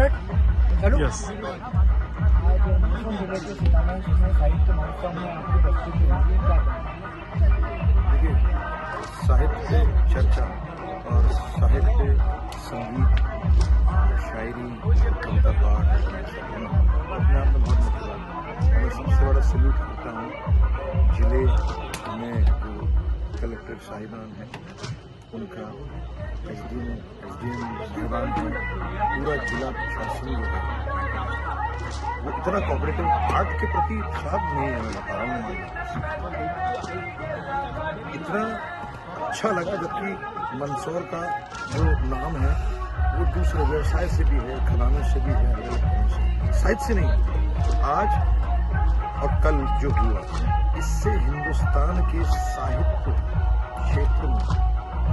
Start चलो। Yes, आज जिले के सीतामढ़ी में साहित्य महोत्सव में आपकी उपस्थिति है, क्या देखिए, साहित्य पे चर्चा और साहित्य, संगीत, शायरी, कविता पाठ अपने आप में बहुत मुख्य बात है। और मैं सबसे बड़ा सल्यूट करता हूँ जिले में जो कलेक्टर साहिबान हैं उनका, एसडीएम साहिबान हैं, पूरा जिला प्रशासन जो है वो इतना कोऑपरेटिव आर्ट के प्रति शब्द नहीं है। मैं बता रहा हूँ, इतना अच्छा लगा। जबकि मंदसौर का जो नाम है वो दूसरे व्यवसाय से भी है, खदानों से भी है, अलग तरह से, साहित्य से नहीं। आज और कल जो हुआ, इससे हिंदुस्तान के साहित्य क्षेत्र में,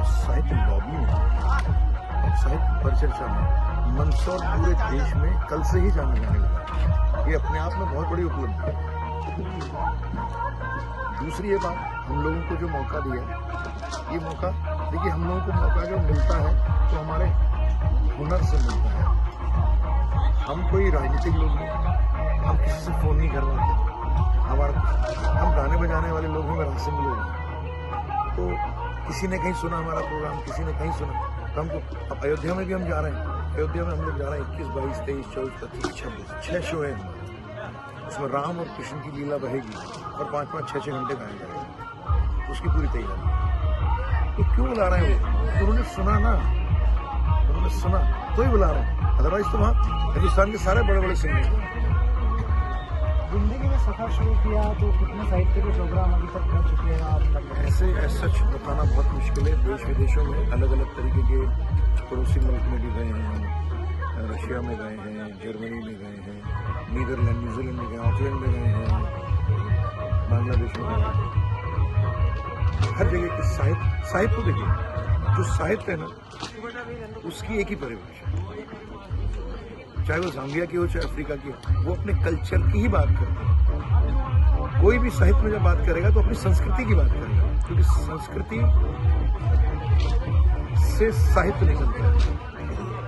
साहित्य लॉबी में और साहित्य परिचर्चा में मंदसौर पूरे देश में कल से ही जाने जाने लगा। ये अपने आप में बहुत बड़ी उपलब्धि है। दूसरी ये बात, हम लोगों को जो मौका दिया, ये मौका देखिए, हम लोगों को मौका जो मिलता है तो हमारे हुनर से मिलता है। हम कोई राजनीतिक लोग नहीं, हम किसी से फोन नहीं करवाते, हम गाने बजाने वाले लोग हैं, रास्ते में लोग हैं। तो किसी ने कहीं सुना हमारा प्रोग्राम, किसी ने कहीं सुना, तो हमको, अब अयोध्या में भी हम जा रहे हैं, अयोध्या में हम लोग जा रहे हैं 21, 22, 23, 24, 25, 26, 6 शो है हमारे। उसमें राम और कृष्ण की लीला बहेगी और 5-5, 6-6 घंटे गाया जाएगा, उसकी पूरी तैयारी। तो क्यों बुला रहे हैं वो? तो उन्होंने सुना ना, उन्होंने सुना तो ही बुला रहे हैं, अदरवाइज तो वहाँ हिंदुस्तान के सारे बड़े बड़े सिंगर। जिंदगी में सफर शुरू किया तो कितने साहित्य के प्रोग्राम अभी तक कर चुके हैं आप तक? ऐसे सच बताना बहुत मुश्किल है। देश विदेशों में अलग अलग तरीके के, पड़ोसी मुल्क में भी गए हैं, रशिया में गए हैं, जर्मनी में गए हैं, नीदरलैंड, न्यूजीलैंड में गए, ऑकलैंड में गए हैं, बांग्लादेश में गए हैं। हर जगह की साहित्य देखिए, जो साहित्य है ना, उसकी एक ही परिभाषा, चाहे वो जाम्बिया की हो चाहे अफ्रीका की हो, वो अपने कल्चर की ही बात करते हैं। कोई भी साहित्य में जब बात करेगा तो अपनी संस्कृति की बात करेगा, क्योंकि संस्कृति से साहित्य निकलता है।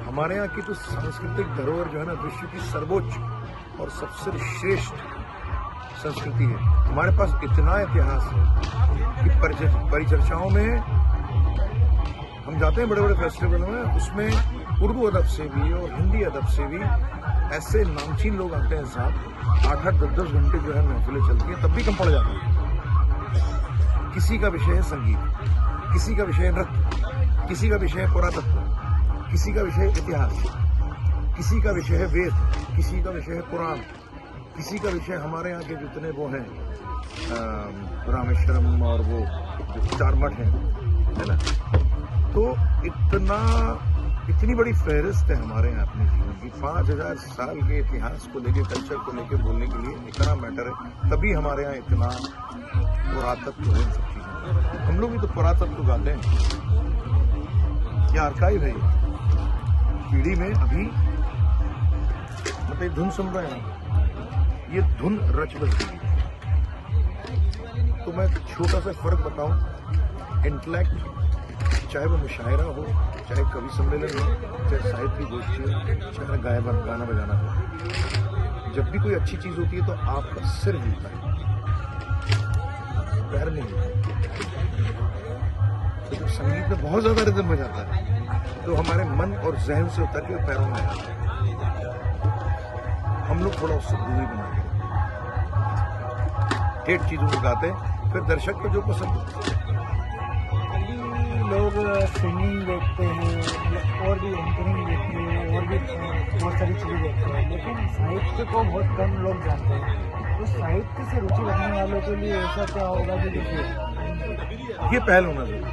हमारे यहाँ की तो सांस्कृतिक धरोहर जो है ना, विश्व की सर्वोच्च और सबसे श्रेष्ठ संस्कृति है। हमारे पास इतना इतिहास है कि परिचर्चाओं में हम जाते हैं, बड़े बड़े फेस्टिवल में, उसमें उर्दू अदब से भी और हिंदी अदब से भी ऐसे नामचीन लोग आते हैं साहब। 8-8, 10-10 घंटे जो है महफिलें चलती हैं, तब भी कम पड़ जाता है। किसी का विषय है संगीत, किसी का विषय है नृत्य, किसी का विषय है पुरातत्व, किसी का विषय है इतिहास, किसी का विषय है वेद, किसी का विषय है कुरान, किसी का विषय हमारे यहाँ के जितने वो हैं रामेश्वरम और वो जो 4 मठ हैं, है ना। तो इतनी बड़ी फहरिस्त है हमारे यहाँ अपने जीवन की। 5000 साल के इतिहास को लेके, कल्चर को लेके बोलने के लिए इतना मैटर है, तभी हमारे यहाँ इतना पुरातत्व है इन सब चीज़ों। हम लोग भी तो पुरातत्व गाते हैं, ये आर्काइव है। पीढ़ी में अभी मतलब ये धुन सुन रहे हैं, ये धुन रच बज रही है। तो मैं छोटा सा फर्क बताऊं, इंटेलेक्ट, चाहे वो मुशायरा हो, चाहे कवि सम्मेलन हो, चाहे साहित्य गोष्ठी हो, चाहे गाना बजाना हो, जब भी कोई अच्छी चीज होती है तो आपका सिर हिलता है, पैर नहीं हिलता। तो जब संगीत में बहुत ज्यादा रिदम बजाता है तो हमारे मन और जहन से उतर के पैरों में आता है। हम लोग थोड़ा उससे दूरी बना के ठेठ चीजों को गाते हैं, फिर दर्शक को जो पसंद होता है। लोग सिंगिंग देखते हैं और भी एंकरिंग देखते हैं और भी बहुत सारी चीज़ें देखते हैं, लेकिन साहित्य को बहुत कम लोग जानते हैं। तो साहित्य से रुचि रखने वालों के लिए ऐसा क्या होगा कि देखिए, ये पहल होना चाहिए।